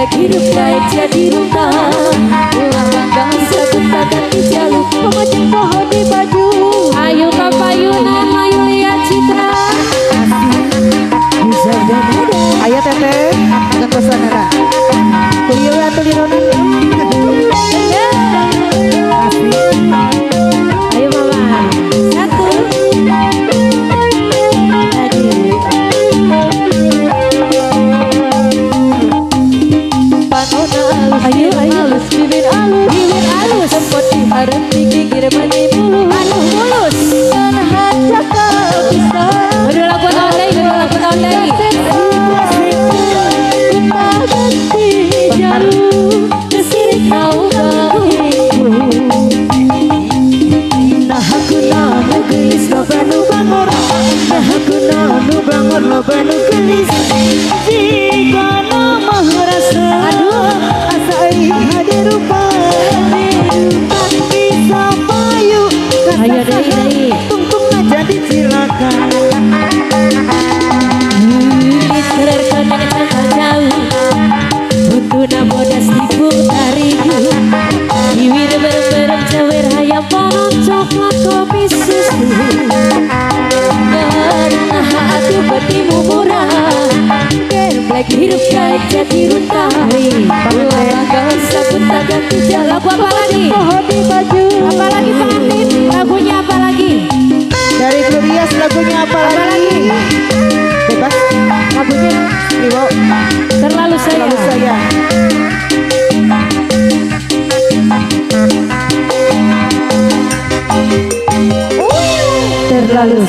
Gemblek hidup naik jadi ruta. Ulah bangga sabut ganti jalur. Pemacang pohon di baju. Ayo kapayunan ayo lihat citra. Bisa dan ada. Ayo teteh, akan pesan ada. Kuliah atau di ronan. Ayo mama. Satu. Lagi. Ayo halus bibir halus sempat diharap digigir mani bulu mulus dan hajak bisa udah lagu tahun day kita ganti jalur kesini kau bagiku nah aku nanu gelis lo banu bangor nah aku nanu bangor lo banu gelis jika nama rasa hadir rupa bisa payu ayo deh tungtung aja disilakan ditererkan dengan jauh butuh nabodas tibuk tariku diwir berberem cawer hayam panon coklat kopi susu karena hati betimu murah Gemblek hidup naik jadi ruta. Ulang sabut ganti jalan. Lagu apa lagi? Pohon di baju. Apa lagi pengantin? Lagunya apa lagi? Dari Glorias lagunya apa lagi? Bebas. Lagunya Iwo. Terlalu sayang. Terlalu